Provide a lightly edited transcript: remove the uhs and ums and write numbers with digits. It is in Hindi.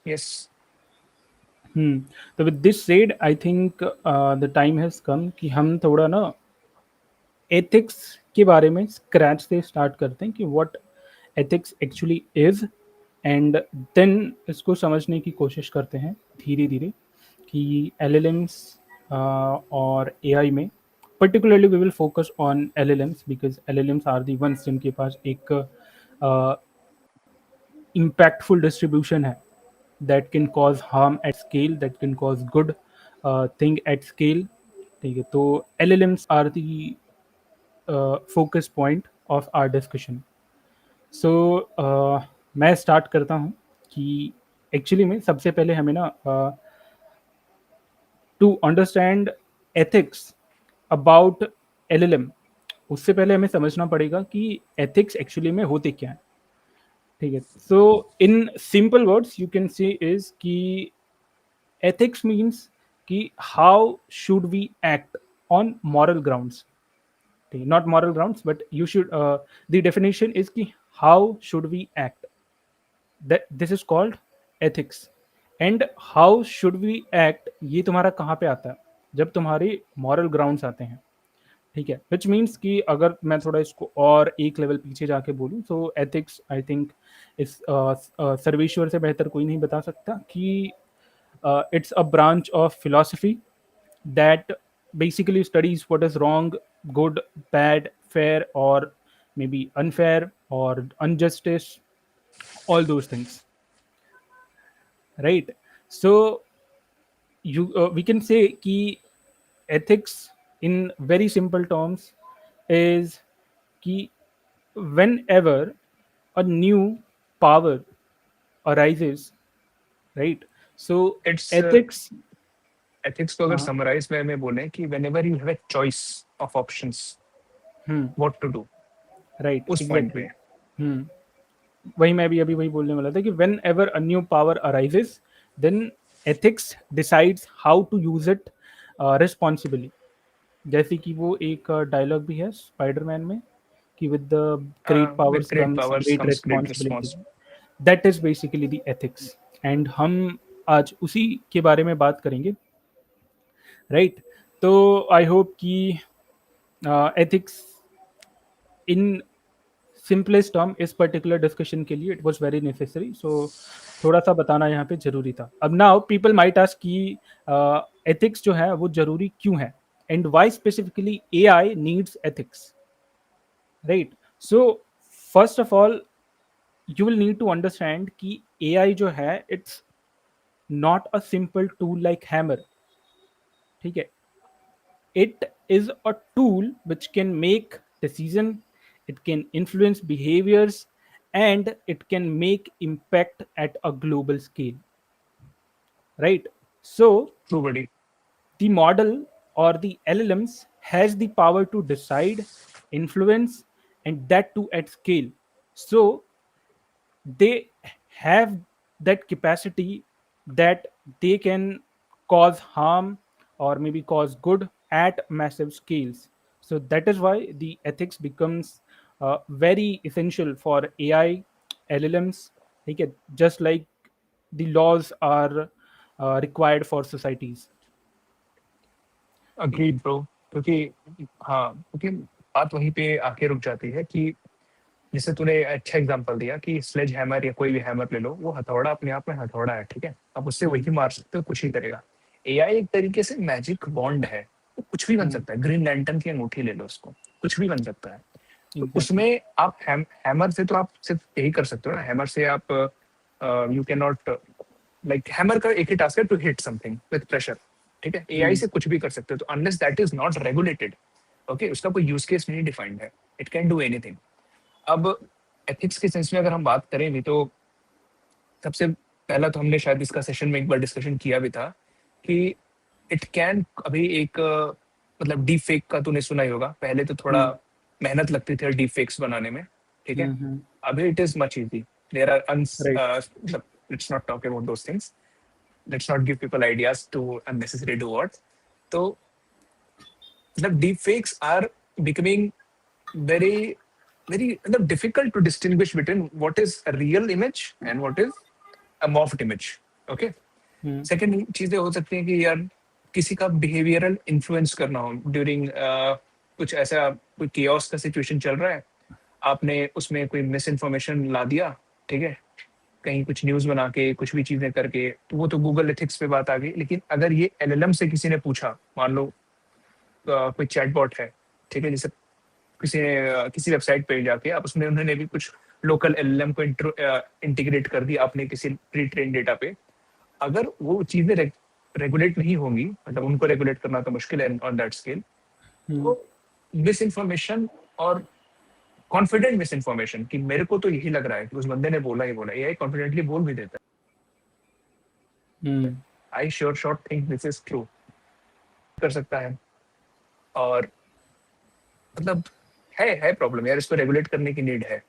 yes. तो with this said I think the time has come कि हम थोड़ा ना एथिक्स के बारे में स्क्रैच से स्टार्ट करते हैं कि what ethics actually is, and then इसको समझने की कोशिश करते हैं धीरे धीरे कि एलएलएम्स और एआई में particularly we will focus on LLMs because LLMs are the ones जिनके पास एक impactful distribution है that can cause harm at scale, that can cause good thing at scale. ठीक है, तो LLMs are the focus point of our discussion. So मैं स्टार्ट करता हूँ कि एक्चुअली में सबसे पहले हमें ना to understand ethics about LLM, उससे पहले हमें समझना पड़ेगा कि एथिक्स एक्चुअली में होते क्या हैं. ठीक है, so in simple words you can say is कि ethics means कि how should we act on moral grounds. Not moral grounds but you should the definition is कि how should we act, that this is called ethics. And how should we act ये तुम्हारा कहाँ पे आता है, जब तुम्हारे moral grounds आते हैं. ठीक है, विच मीन्स कि अगर मैं थोड़ा इसको और एक लेवल पीछे जाके बोलूँ तो एथिक्स आई थिंक इस सर्वेश्वर से बेहतर कोई नहीं बता सकता कि it's a branch of philosophy that basically studies what is wrong, good, bad, fair, or maybe unfair or injustice, all those things, right? So you we can say ki ethics in very simple terms is ki whenever a new power arises, right? So It's ethics. ethics को अगर हाँ. summarize में बोलें कि whenever you have a choice of options, what to do, right, उस point एग्जैक्टली. पे. हम्म, वही मैं भी अभी वही बोलने वाला था कि whenever a new power arises then ethics decides how to use it responsibly. जैसे कि वो एक डायलॉग भी है स्पाइडरमैन में कि with the great With powers great comes powers great comes great responsibility. response. That is basically the ethics, and हम आज उसी के बारे में बात करेंगे, राइट? तो आई होप कि एथिक्स इन सिंपलेस्ट टर्म इस पर्टिकुलर डिस्कशन के लिए it was very necessary, so थोड़ा सा बताना यहाँ पे जरूरी था. अब नाउ पीपल माइट आस्क कि एथिक्स जो है वो जरूरी क्यों है, and why specifically AI needs ethics, right? So first of all you will need to understand कि एआई जो है it's not a simple tool like hammer. ठीक है, it is a tool which can make decision, it can influence behaviors, and it can make impact at a global scale, right? So True, buddy. the model or the LLMs has the power to decide, influence, and that too at scale. So they have that capacity that they can cause harm or maybe cause good at massive scales. So that is why the ethics becomes very essential for AI LLMs. Okay, just like the laws are required for societies. Agreed, bro. क्योंकि हाँ, क्योंकि बात वहीं पे आके रुक जाती है कि जैसे तूने अच्छा एग्जांपल दिया कि स्लेज हैमर या कोई भी हैमर ले लो, वो हथौड़ा अपने आप में हथौड़ा है, ठीक है? आप उससे Hmm. वही मार सकते हो, कुछ ही करेगा. एआई एक तरीके से मैजिक बॉन्ड है, वो कुछ भी बन Hmm. सकता है. ग्रीन लैंटर्न की अंगूठी ले लो, उसको कुछ भी बन सकता है. तो Exactly. उसमें आप हैमर से तो आप सिर्फ यही कर सकते हो ना. हैमर से आप you can not, like hammer का एक ही टास्क है to hit something with pressure, ठीक है? AI Hmm. से कुछ भी कर सकते हो. तो unless that is not regulated, okay, उसका कोई यूज केस नहीं डिफाइंड है, इट कैन डू एनीथिंग. अब एथिक्स के सेंस में अगर हम बात करें भी, तो सबसे पहला तो हमने शायद इसका सेशन में एक बार डिस्कशन किया भी था कि इट कैन, अभी एक मतलब डीप फेक का तूने सुना ही होगा. पहले तो थोड़ा Hmm. मेहनत लगती थी डीप फेक्स बनाने में, ठीक है? Hmm. Hmm. अभी it is much easy. There are Right. मतलब let's not talk about those things, let's not give people ideas to unnecessary do what. तो मतलब deep fakes are becoming very मतलब difficult to distinguish between what is a real image and what is morphed image. Okay, second चीजें हो सकती हैं कि यार किसी का बिहेवियरल इन्फ्लुएंस करना हो ड्यूरिंग कुछ ऐसा, कोई केओस का सिचुएशन चल रहा है, आपने उसमें कोई मिस इन्फॉर्मेशन ला दिया, ठीक है, कहीं कुछ न्यूज़ बना के, कुछ भी चीज़ें करके, तो वो तो गूगल एथिक्स पे बात आ गई। लेकिन अगर ये एलएलएम से किसी ने पूछा, मान लो कोई चैटबॉट है, ठीक है, जैसे किसी ने किसी वेबसाइट पे जाके आप उसमें, उन्होंने भी कुछ लोकल एलएलएम को इंटीग्रेट कर दिया अपने किसी प्री ट्रेन डेटा पे, अगर वो चीज़ें रेगुलेट नहीं होंगी, मतलब उनको रेगुलेट करना तो मुश्किल है ऑन दैट स्केल, तो मिस इन्फॉर्मेशन और कॉन्फिडेंट मिस इन्फॉर्मेशन कि मेरे को तो यही लग रहा है कि उस बंदे ने बोला ही बोला, एआई कॉन्फिडेंटली बोल भी देता है, I sure shot think this is true कर सकता है। और मतलब है प्रॉब्लम यार, इसको रेगुलेट करने की नीड है।